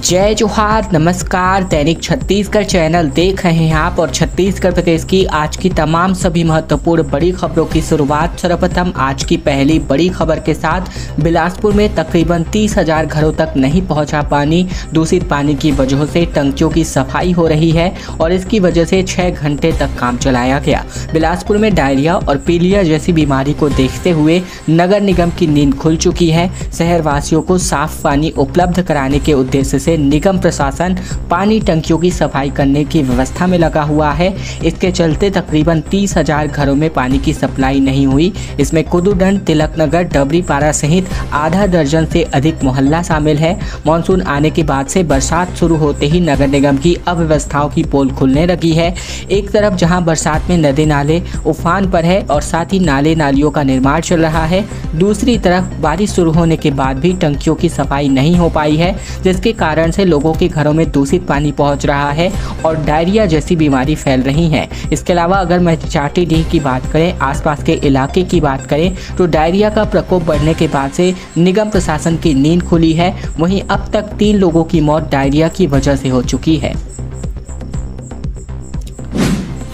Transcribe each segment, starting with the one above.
जय जोहार, नमस्कार। दैनिक छत्तीसगढ़ चैनल देख रहे हैं आप और छत्तीसगढ़ प्रदेश की आज की तमाम सभी महत्वपूर्ण बड़ी खबरों की शुरुआत सर्वप्रथम आज की पहली बड़ी खबर के साथ। बिलासपुर में तकरीबन 30,000 घरों तक नहीं पहुंचा पानी। दूषित पानी की वजह से टंकियों की सफाई हो रही है और इसकी वजह से 6 घंटे तक काम चलाया गया। बिलासपुर में डायरिया और पीलिया जैसी बीमारी को देखते हुए नगर निगम की नींद खुल चुकी है। शहरवासियों को साफ पानी उपलब्ध कराने के उद्देश्य से निगम प्रशासन पानी टंकियों की सफाई करने की व्यवस्था में लगा हुआ है। इसके चलते तकरीबन 30,000 घरों में पानी की सप्लाई नहीं हुई। इसमें कुदुदंड, तिलक नगर, डबरीपारा सहित आधा दर्जन से अधिक मोहल्ला शामिल है। मानसून आने के बाद से बरसात शुरू होते ही नगर निगम की अव्यवस्थाओं की पोल खुलने लगी है। एक तरफ जहां बरसात में नदी नाले उफान पर है और साथ ही नाले नालियों का निर्माण चल रहा है, दूसरी तरफ बारिश शुरू होने के बाद भी टंकियों की सफाई नहीं हो पाई है, जिसके कारण से लोगों के घरों में दूषित पानी पहुंच रहा है और डायरिया जैसी बीमारी फैल रही है। इसके अलावा अगर मैं चाटीडीह की बात करें, आसपास के इलाके की बात करें, तो डायरिया का प्रकोप बढ़ने के बाद से निगम प्रशासन की नींद खुली है। वहीं अब तक 3 लोगों की मौत डायरिया की वजह से हो चुकी है।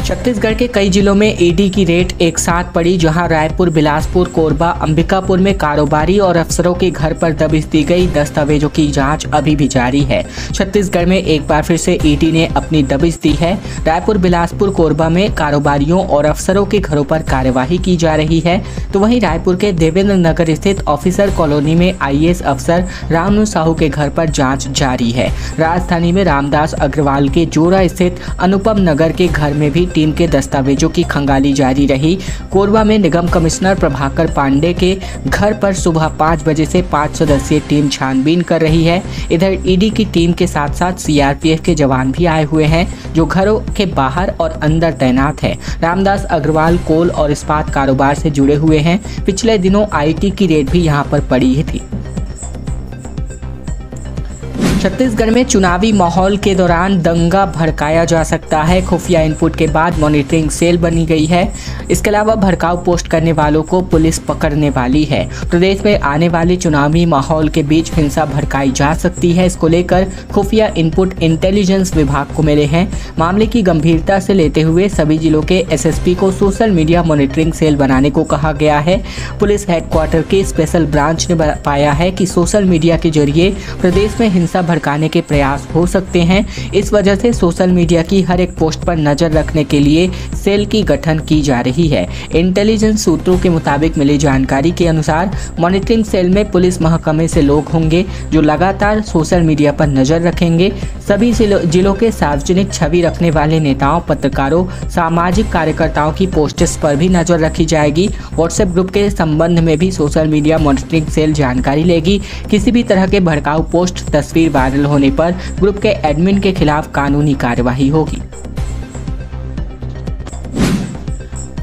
छत्तीसगढ़ के कई जिलों में ईडी की रेड एक साथ पड़ी, जहां रायपुर, बिलासपुर, कोरबा, अंबिकापुर में कारोबारी और अफसरों के घर पर दबिश दी गई। दस्तावेजों की जांच अभी भी जारी है। छत्तीसगढ़ में एक बार फिर से ईडी ने अपनी दबिश दी है। रायपुर, बिलासपुर, कोरबा में कारोबारियों और अफसरों के घरों पर कार्यवाही की जा रही है। तो वहीं रायपुर के देवेंद्र नगर स्थित ऑफिसर कॉलोनी में IAS अफसर रामनु साहू के घर पर जाँच जारी है। राजधानी में रामदास अग्रवाल के जोरा स्थित अनुपम नगर के घर में भी टीम के दस्तावेजों की खंगाली जारी रही। कोरबा में निगम कमिश्नर प्रभाकर पांडे के घर पर सुबह 5 बजे से 5 सदस्यीय टीम छानबीन कर रही है। इधर ईडी की टीम के साथ साथ CRPF के जवान भी आए हुए हैं, जो घरों के बाहर और अंदर तैनात है। रामदास अग्रवाल कोल और इस्पात कारोबार से जुड़े हुए हैं। पिछले दिनों IT की रेड भी यहां पर पड़ी थी। छत्तीसगढ़ में चुनावी माहौल के दौरान दंगा भड़काया जा सकता है। खुफिया इनपुट के बाद मॉनिटरिंग सेल बनी गई है। इसके अलावा भड़काऊ पोस्ट करने वालों को पुलिस पकड़ने वाली है। प्रदेश में आने वाले चुनावी माहौल के बीच हिंसा भड़काई जा सकती है। इसको लेकर खुफिया इनपुट इंटेलिजेंस विभाग को मिले हैं। मामले की गंभीरता से लेते हुए सभी जिलों के SSP को सोशल मीडिया मॉनिटरिंग सेल बनाने को कहा गया है। पुलिस हेडक्वार्टर के स्पेशल ब्रांच ने पाया है कि सोशल मीडिया के जरिए प्रदेश में हिंसा भड़काने के प्रयास हो सकते हैं। इस वजह से सोशल मीडिया की हर एक पोस्ट पर नजर रखने के लिए सेल की गठन की जा रही है। इंटेलिजेंस सूत्रों के मुताबिक मिली जानकारी के अनुसार मॉनिटरिंग सेल में पुलिस महकमे से लोग होंगे, जो लगातार सोशल मीडिया पर नजर रखेंगे। सभी जिलों के सार्वजनिक छवि रखने वाले नेताओं, पत्रकारों, सामाजिक कार्यकर्ताओं की पोस्ट्स पर भी नजर रखी जाएगी। व्हाट्सएप ग्रुप के संबंध में भी सोशल मीडिया मॉनिटरिंग सेल जानकारी लेगी। किसी भी तरह के भड़काऊ पोस्ट, तस्वीर वायरल होने पर ग्रुप के एडमिन के खिलाफ कानूनी कार्यवाही होगी।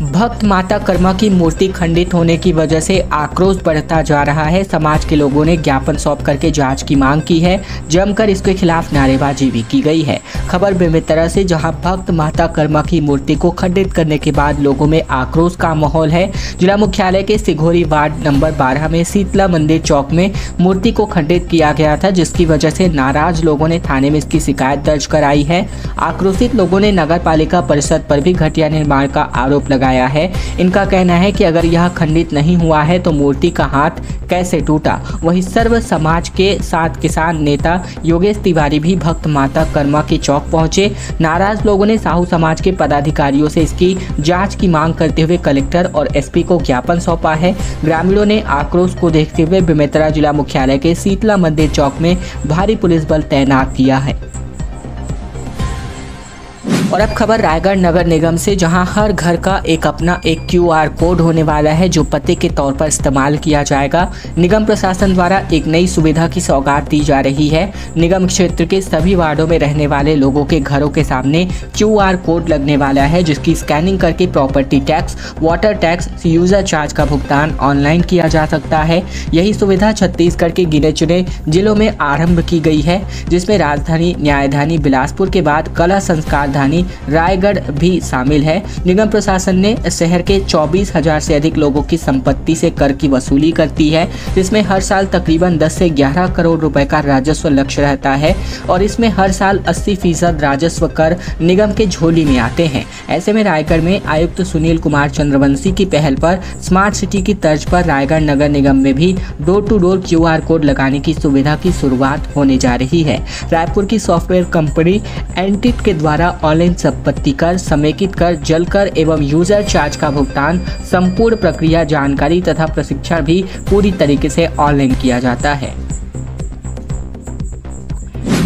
भक्त माता कर्मा की मूर्ति खंडित होने की वजह से आक्रोश बढ़ता जा रहा है। समाज के लोगों ने ज्ञापन सौंप करके जांच की मांग की है। जमकर इसके खिलाफ नारेबाजी भी की गई है। खबर बेमेतरा से, जहां भक्त माता कर्मा की मूर्ति को खंडित करने के बाद लोगों में आक्रोश का माहौल है। जिला मुख्यालय के सिघोरी वार्ड नंबर 12 में शीतला मंदिर चौक में मूर्ति को खंडित किया गया था, जिसकी वजह से नाराज लोगों ने थाने में इसकी शिकायत दर्ज कराई है। आक्रोशित लोगों ने नगर पालिका परिषद पर भी घटिया निर्माण का आरोप लगाया है। इनका कहना है कि अगर यह खंडित नहीं हुआ है तो मूर्ति का हाथ कैसे टूटा। वहीं सर्व समाज के साथ किसान नेता योगेश तिवारी भी भक्त माता कर्मा के चौक पहुंचे। नाराज लोगों ने साहू समाज के पदाधिकारियों से इसकी जांच की मांग करते हुए कलेक्टर और SP को ज्ञापन सौंपा है। ग्रामीणों ने आक्रोश को देखते हुए बेमेतरा जिला मुख्यालय के शीतला मंदिर चौक में भारी पुलिस बल तैनात किया है। और अब खबर रायगढ़ नगर निगम से, जहां हर घर का अपना एक QR कोड होने वाला है, जो पते के तौर पर इस्तेमाल किया जाएगा। निगम प्रशासन द्वारा एक नई सुविधा की सौगात दी जा रही है। निगम क्षेत्र के सभी वार्डों में रहने वाले लोगों के घरों के सामने QR कोड लगने वाला है, जिसकी स्कैनिंग करके property tax, water tax, user charge का भुगतान ऑनलाइन किया जा सकता है। यही सुविधा छत्तीसगढ़ के गिने चुने जिलों में आरंभ की गई है, जिसमें राजधानी न्यायधानी बिलासपुर के बाद कला संस्कारधानी राजधानी रायगढ़ भी शामिल है। निगम प्रशासन ने शहर के 24,000 से अधिक लोगों की संपत्ति से कर की वसूली करती है, जिसमें हर साल तकरीबन 10 से 11 करोड़ रुपए का राजस्व लक्ष्य रहता है और इसमें हर साल 80% राजस्व कर निगम के झोली में आते हैं। ऐसे में रायगढ़ में आयुक्त सुनील कुमार चंद्रवंशी की पहल पर स्मार्ट सिटी की तर्ज पर रायगढ़ नगर निगम में भी door to door QR code लगाने की सुविधा की शुरुआत होने जा रही है। रायपुर की सॉफ्टवेयर कंपनी एंटिट के द्वारा ऑनलाइन संपत्ति कर, समेकित कर, जल कर एवं यूजर चार्ज का भुगतान, संपूर्ण प्रक्रिया जानकारी तथा प्रशिक्षण भी पूरी तरीके से ऑनलाइन किया जाता है।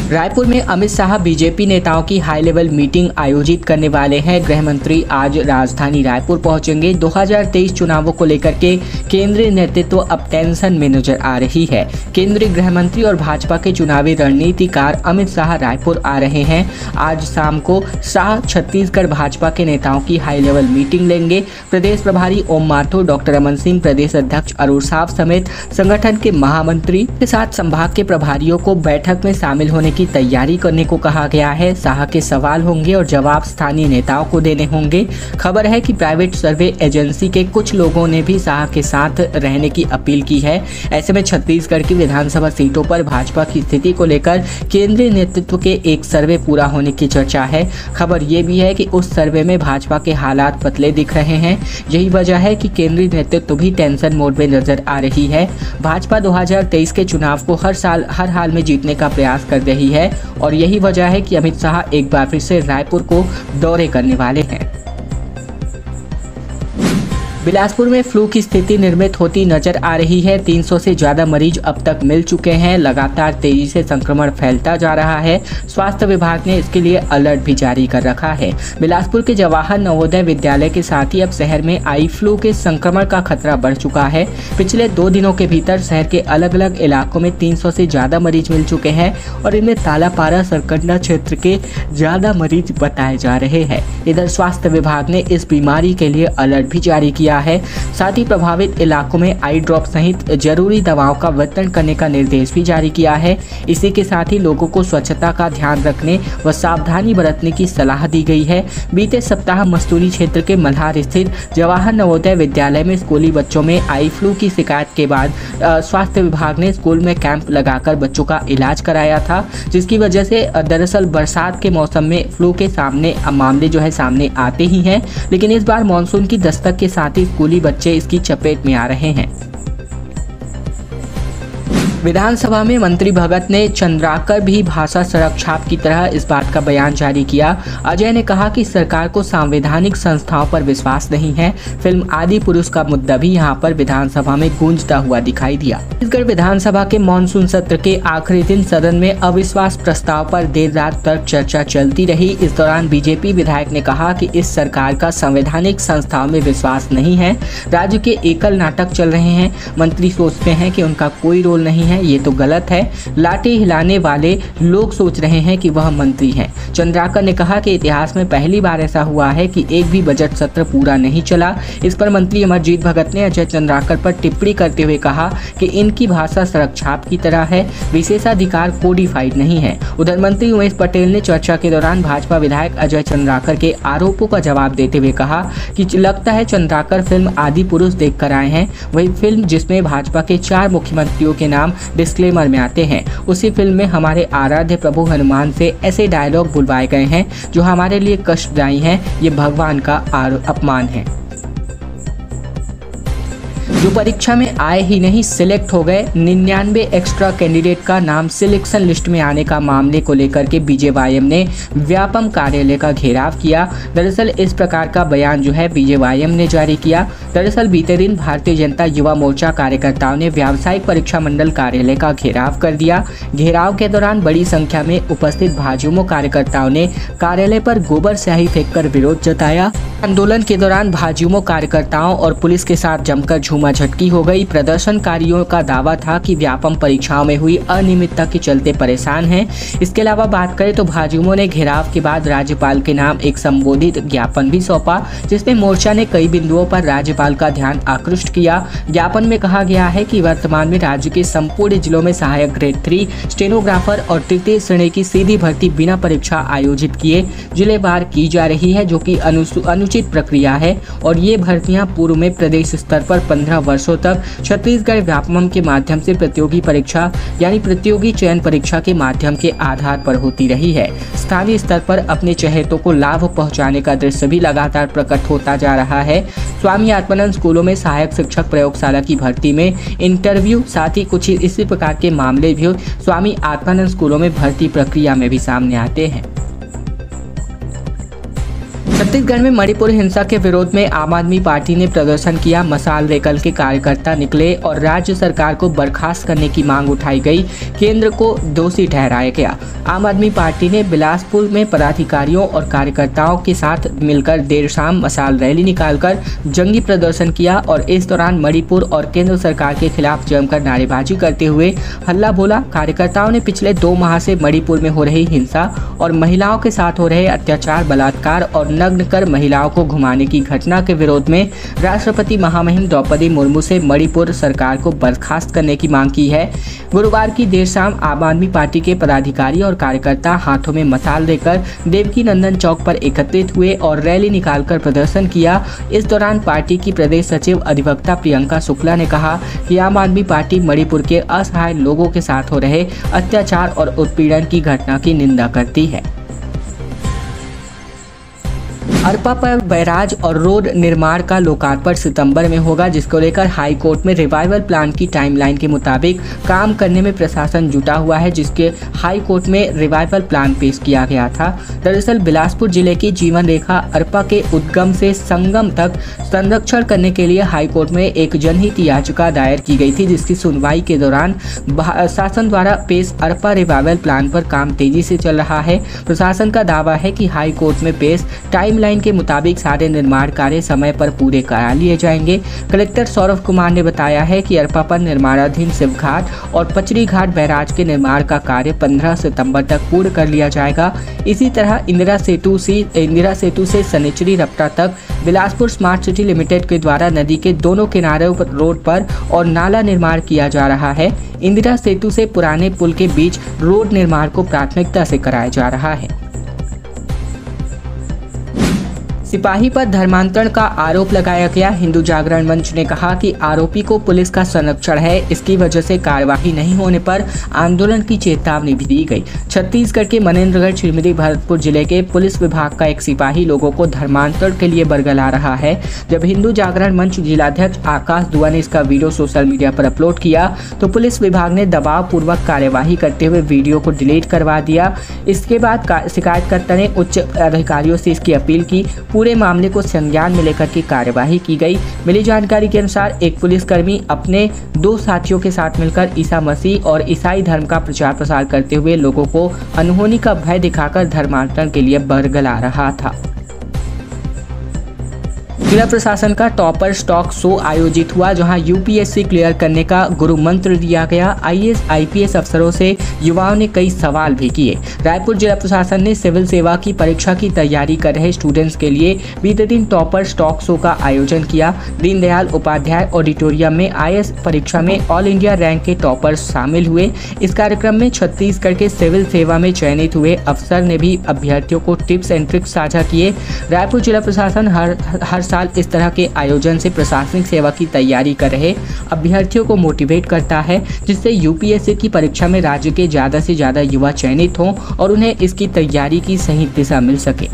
रायपुर में अमित शाह बीजेपी नेताओं की हाई लेवल मीटिंग आयोजित करने वाले हैं। गृह मंत्री आज राजधानी रायपुर पहुंचेंगे। 2023 चुनावों को लेकर के केंद्रीय नेतृत्व अब टेंशन में नजर आ रही है। केंद्रीय गृह मंत्री और भाजपा के चुनावी रणनीतिकार अमित शाह रायपुर आ रहे हैं। आज शाम को शाह छत्तीसगढ़ भाजपा के नेताओं की हाई लेवल मीटिंग लेंगे। प्रदेश प्रभारी ओम माथुर, डॉक्टर रमन सिंह, प्रदेश अध्यक्ष अरुण साव समेत संगठन के महामंत्री के साथ संभाग के प्रभारियों को बैठक में शामिल होने की तैयारी करने को कहा गया है। शाह के सवाल होंगे और जवाब स्थानीय नेताओं को देने होंगे। खबर है कि प्राइवेट सर्वे एजेंसी के कुछ लोगों ने भी शाह के साथ रहने की अपील की है। ऐसे में छत्तीसगढ़ की विधानसभा सीटों पर भाजपा की स्थिति को लेकर केंद्रीय नेतृत्व के एक सर्वे पूरा होने की चर्चा है। खबर ये भी है कि उस सर्वे में भाजपा के हालात पतले दिख रहे हैं। यही वजह है कि केंद्रीय नेतृत्व भी टेंशन मोड में नजर आ रही है। भाजपा 2023 के चुनाव को हर हाल में जीतने का प्रयास कर रही है और यही वजह है कि अमित शाह एक बार फिर से रायपुर को दौरे करने वाले हैं। बिलासपुर में फ्लू की स्थिति निर्मित होती नजर आ रही है। 300 से ज्यादा मरीज अब तक मिल चुके हैं। लगातार तेजी से संक्रमण फैलता जा रहा है। स्वास्थ्य विभाग ने इसके लिए अलर्ट भी जारी कर रखा है। बिलासपुर के जवाहर नवोदय विद्यालय के साथ ही अब शहर में आई फ्लू के संक्रमण का खतरा बढ़ चुका है। पिछले 2 दिनों के भीतर शहर के अलग अलग इलाकों में 300 से ज्यादा मरीज मिल चुके हैं और इनमें तालापारा सरकंडा क्षेत्र के ज्यादा मरीज बताए जा रहे हैं। इधर स्वास्थ्य विभाग ने इस बीमारी के लिए अलर्ट भी जारी किया है। साथ ही प्रभावित इलाकों में आई ड्रॉप सहित जरूरी दवाओं का वितरण करने का निर्देश भी जारी किया है। इसी के साथ ही लोगों को स्वच्छता का ध्यान रखने व सावधानी बरतने की सलाह दी गई है। बीते सप्ताह मस्तूरी क्षेत्र के मल्हार स्थित जवाहर नवोदय विद्यालय में स्कूली बच्चों में आई फ्लू की शिकायत के बाद स्वास्थ्य विभाग ने स्कूल में कैंप लगाकर बच्चों का इलाज कराया था, जिसकी वजह से दरअसल बरसात के मौसम में फ्लू के मामले जो है सामने आते ही हैं, लेकिन इस बार मानसून की दस्तक के साथ ही स्कूली बच्चे इसकी चपेट में आ रहे हैं। विधानसभा में मंत्री भगत ने चंद्राकर भी भाषा सड़क छाप की तरह इस बात का बयान जारी किया। अजय ने कहा कि सरकार को संवैधानिक संस्थाओं पर विश्वास नहीं है। फिल्म आदि पुरुष का मुद्दा भी यहां पर विधानसभा में गूंजता हुआ दिखाई दिया। छत्तीसगढ़ विधानसभा के मानसून सत्र के आखिरी दिन सदन में अविश्वास प्रस्ताव पर देर रात तक चर्चा चलती रही। इस दौरान बीजेपी विधायक ने कहा कि इस सरकार का संवैधानिक संस्थाओं में विश्वास नहीं है। राज्य के एकल नाटक चल रहे हैं। मंत्री सोचते हैं कि उनका कोई रोल नहीं है, ये तो गलत है। लाठी हिलाने वाले लोग सोच रहे हैं कि वह मंत्री हैं। चंद्राकर ने कहा कि इतिहास में पहली बार ऐसा हुआ है कि एक भी बजट सत्र पूरा नहीं चला। इस पर मंत्री अमरजीत भगत ने अजय चंद्राकर पर टिप्पणी करते हुए कहा कि इनकी भाषा सड़क छाप की तरह है, विशेषाधिकार कोडिफाइड नहीं है। उधर मंत्री उमेश पटेल ने चर्चा के दौरान भाजपा विधायक अजय चंद्राकर के आरोपों का जवाब देते हुए कहा कि लगता है चंद्राकर फिल्म आदि पुरुष देख कर आए हैं। वही फिल्म जिसमें भाजपा के 4 मुख्यमंत्रियों के नाम डिस्क्लेमर में आते हैं, उसी फिल्म में हमारे आराध्य प्रभु हनुमान से ऐसे डायलॉग बुलवाए गए हैं जो हमारे लिए कष्टदायी हैं। ये भगवान का अपमान है। जो परीक्षा में आए ही नहीं सिलेक्ट हो गए, 99 एक्स्ट्रा कैंडिडेट का नाम सिलेक्शन लिस्ट में आने का मामले को लेकर के बीजेवाईएम ने व्यापम कार्यालय का घेराव किया। दरअसल इस प्रकार का बयान जो है बीजेवाईएम ने जारी किया। दरअसल बीते दिन भारतीय जनता युवा मोर्चा कार्यकर्ताओं ने व्यावसायिक परीक्षा मंडल कार्यालय का घेराव कर दिया। घेराव के दौरान बड़ी संख्या में उपस्थित भाजयुमो कार्यकर्ताओं ने कार्यालय पर गोबर स्याही फेंककर विरोध जताया। आंदोलन के दौरान भाजयुमो कार्यकर्ताओं और पुलिस के साथ जमकर झूमा झटकी हो गई। प्रदर्शनकारियों का दावा था कि व्यापम परीक्षाओं में हुई अनियमितता के चलते परेशान हैं। इसके अलावा बात करें तो भाजयुमों ने घेराव के बाद राज्यपाल के नाम एक संबोधित ज्ञापन भी सौंपा, जिसमें मोर्चा ने कई बिंदुओं पर राज्यपाल का ध्यान आकृष्ट किया। ज्ञापन में कहा गया है कि वर्तमान में राज्य के संपूर्ण जिलों में सहायक ग्रेड 3 स्टेनोग्राफर और तृतीय श्रेणी की सीधी भर्ती बिना परीक्षा आयोजित किए जिलेवार की जा रही है, जो कि अनुचित प्रक्रिया है और ये भर्तियां पूर्व में प्रदेश स्तर पर 15 वर्षों तक छत्तीसगढ़ व्यापमं के माध्यम से प्रतियोगी परीक्षा यानी प्रतियोगी चयन परीक्षा के माध्यम के आधार पर होती रही है। स्थानीय स्तर पर अपने चहेतों को लाभ पहुंचाने का दृश्य भी लगातार प्रकट होता जा रहा है। स्वामी आत्मानंद स्कूलों में सहायक शिक्षक प्रयोगशाला की भर्ती में इंटरव्यू, साथ ही कुछ इसी प्रकार के मामले भी स्वामी आत्मानंद स्कूलों में भर्ती प्रक्रिया में भी सामने आते हैं। छत्तीसगढ़ में मणिपुर हिंसा के विरोध में आम आदमी पार्टी ने प्रदर्शन किया। मशाल रेकल के कार्यकर्ता निकले और राज्य सरकार को बर्खास्त करने की मांग उठाई गई। केंद्र को दोषी ठहराया गया। आम आदमी पार्टी ने बिलासपुर में पदाधिकारियों और कार्यकर्ताओं के साथ मिलकर देर शाम मशाल रैली निकालकर जंगी प्रदर्शन किया और इस दौरान मणिपुर और केंद्र सरकार के खिलाफ जमकर नारेबाजी करते हुए हल्ला बोला। कार्यकर्ताओं ने पिछले 2 माह से मणिपुर में हो रही हिंसा और महिलाओं के साथ हो रहे अत्याचार, बलात्कार और नग्न कर महिलाओं को घुमाने की घटना के विरोध में राष्ट्रपति महामहिम द्रौपदी मुर्मू से मणिपुर सरकार को बर्खास्त करने की मांग की है। गुरुवार की देर शाम आम आदमी पार्टी के पदाधिकारी और कार्यकर्ता हाथों में मशाल लेकर देवकी नंदन चौक पर एकत्रित हुए और रैली निकालकर प्रदर्शन किया। इस दौरान पार्टी की प्रदेश सचिव अधिवक्ता प्रियंका शुक्ला ने कहा कि आम आदमी पार्टी मणिपुर के असहाय लोगों के साथ हो रहे अत्याचार और उत्पीड़न की घटना की निंदा करती है। अरपा पर बैराज और रोड निर्माण का लोकार्पण सितंबर में होगा, जिसको लेकर हाई कोर्ट में रिवाइवल प्लान की टाइमलाइन के मुताबिक काम करने में प्रशासन जुटा हुआ है, जिसके हाई कोर्ट में रिवाइवल प्लान पेश किया गया था। दरअसल बिलासपुर जिले की जीवन रेखा अरपा के उद्गम से संगम तक संरक्षण करने के लिए हाई कोर्ट में एक जनहित याचिका दायर की गई थी, जिसकी सुनवाई के दौरान शासन द्वारा पेश अरपा रिवाइवल प्लान पर काम तेजी से चल रहा है। प्रशासन का दावा है कि हाई कोर्ट में पेश टाइमलाइन के मुताबिक सारे निर्माण कार्य समय पर पूरे करा लिए जाएंगे। कलेक्टर सौरभ कुमार ने बताया है कि अरपा पर निर्माणाधीन शिवघाट और पचरी घाट बैराज के निर्माण का कार्य 15 सितंबर तक पूर्ण कर लिया जाएगा। इसी तरह इंदिरा सेतु से सनेचरी रपटा तक बिलासपुर स्मार्ट सिटी लिमिटेड के द्वारा नदी के दोनों किनारों पर रोड पर और नाला निर्माण किया जा रहा है। इंदिरा सेतु से पुराने पुल के बीच रोड निर्माण को प्राथमिकता से कराया जा रहा है। सिपाही पर धर्मांतरण का आरोप लगाया गया। हिंदू जागरण मंच ने कहा कि आरोपी को पुलिस का संरक्षण है, इसकी वजह से कार्यवाही नहीं होने पर आंदोलन की चेतावनी भी दी गई। छत्तीसगढ़ के मनेन्द्रगढ़ श्रीमती भरतपुर जिले के पुलिस विभाग का एक सिपाही लोगों को धर्मांतरण के लिए बरगला रहा है। जब हिंदू जागरण मंच जिलाध्यक्ष आकाश दुआ ने इसका वीडियो सोशल मीडिया पर अपलोड किया तो पुलिस विभाग ने दबाव पूर्वक कार्यवाही करते हुए वीडियो को डिलीट करवा दिया। इसके बाद शिकायतकर्ता ने उच्च अधिकारियों से इसकी अपील की। पूरे मामले को संज्ञान में लेकर के कार्यवाही की गई। मिली जानकारी के अनुसार एक पुलिसकर्मी अपने 2 साथियों के साथ मिलकर ईसा मसीह और ईसाई धर्म का प्रचार प्रसार करते हुए लोगों को अनहोनी का भय दिखाकर धर्मांतरण के लिए बरगला रहा था। जिला प्रशासन का टॉपर स्टॉक शो आयोजित हुआ, जहां यूपीएससी क्लियर करने का गुरु मंत्र दिया गया। आईएएस आईपीएस अफसरों से युवाओं ने कई सवाल भी किए। रायपुर जिला प्रशासन ने सिविल सेवा की परीक्षा की तैयारी कर रहे स्टूडेंट्स के लिए बीते दिन टॉपर स्टॉक शो का आयोजन किया। दीनदयाल उपाध्याय ऑडिटोरियम में आईएएस परीक्षा में ऑल इंडिया रैंक के टॉपर्स शामिल हुए। इस कार्यक्रम में छत्तीसगढ़ के सिविल सेवा में चयनित हुए अफसर ने भी अभ्यर्थियों को टिप्स एंड ट्रिक्स साझा किए। रायपुर जिला प्रशासन हर साल इस तरह के आयोजन से प्रशासनिक सेवा की तैयारी कर रहे अभ्यर्थियों को मोटिवेट करता है, जिससे यूपीएससी की परीक्षा में राज्य के ज़्यादा से ज़्यादा युवा चयनित हों और उन्हें इसकी तैयारी की सही दिशा मिल सके।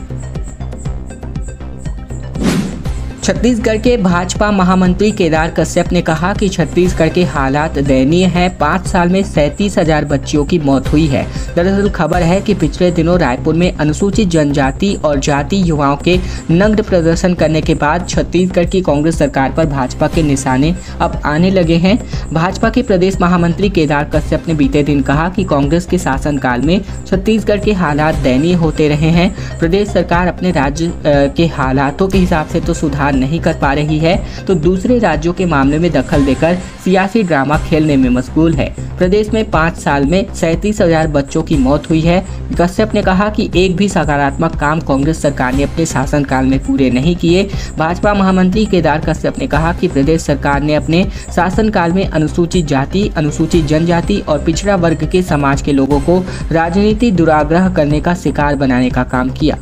छत्तीसगढ़ के भाजपा महामंत्री केदार कश्यप ने कहा कि छत्तीसगढ़ के हालात दयनीय हैं। 5 साल में 37,000 बच्चियों की मौत हुई है। दरअसल खबर है कि पिछले दिनों रायपुर में अनुसूचित जनजाति और जाति युवाओं के नग्न प्रदर्शन करने के बाद छत्तीसगढ़ की कांग्रेस सरकार पर भाजपा के निशाने अब आने लगे हैं। भाजपा के प्रदेश महामंत्री केदार कश्यप ने बीते दिन कहा कि कांग्रेस के शासनकाल में छत्तीसगढ़ के हालात दयनीय होते रहे हैं। प्रदेश सरकार अपने राज्य के हालातों के हिसाब से तो सुधार नहीं कर पा रही है तो दूसरे राज्यों के मामले में दखल देकर सियासी ड्रामा खेलने में मशगूल है। प्रदेश में 5 साल में 37,000 बच्चों की मौत हुई है। कश्यप ने कहा कि एक भी सकारात्मक काम कांग्रेस सरकार ने अपने शासनकाल में पूरे नहीं किए। भाजपा महामंत्री केदार कश्यप ने कहा कि प्रदेश सरकार ने अपने शासनकाल में अनुसूचित जाति, अनुसूचित जनजाति और पिछड़ा वर्ग के समाज के लोगों को राजनीति दुराग्रह करने का शिकार बनाने का काम किया।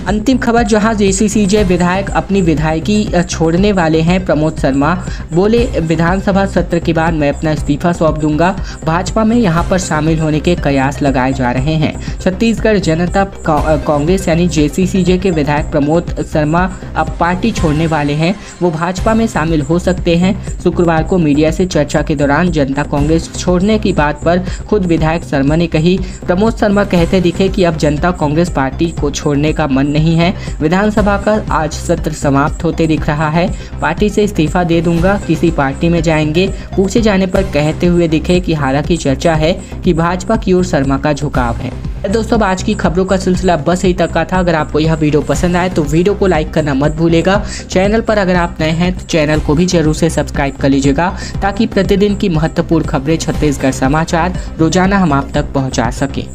अंतिम खबर, जहां जेसीसीजे विधायक अपनी विधायकी छोड़ने वाले हैं। प्रमोद शर्मा बोले, विधानसभा सत्र के बाद मैं अपना इस्तीफा सौंप दूंगा। भाजपा में यहां पर शामिल होने के कयास लगाए जा रहे हैं। छत्तीसगढ़ जनता कांग्रेस यानी जेसीसीजे के विधायक प्रमोद शर्मा अब पार्टी छोड़ने वाले हैं। वो भाजपा में शामिल हो सकते हैं। शुक्रवार को मीडिया से चर्चा के दौरान जनता कांग्रेस छोड़ने की बात पर खुद विधायक शर्मा ने कही। प्रमोद शर्मा कहते दिखे कि अब जनता कांग्रेस पार्टी को छोड़ने का मन नहीं है। विधानसभा का आज सत्र समाप्त होते दिख रहा है। पार्टी से इस्तीफा दे दूंगा, किसी पार्टी में जाएंगे। पूछे जाने पर कहते हुए दिखे कि हालांकि चर्चा है कि भाजपा की ओर शर्मा का झुकाव है। दोस्तों, आज की खबरों का सिलसिला बस यही तक का था। अगर आपको यह वीडियो पसंद आए तो वीडियो को लाइक करना मत भूलेगा। चैनल पर अगर आप नए हैं तो चैनल को भी जरूर से सब्सक्राइब कर लीजिएगा ताकि प्रतिदिन की महत्वपूर्ण खबरें छत्तीसगढ़ समाचार रोजाना हम आप तक पहुंचा सकें।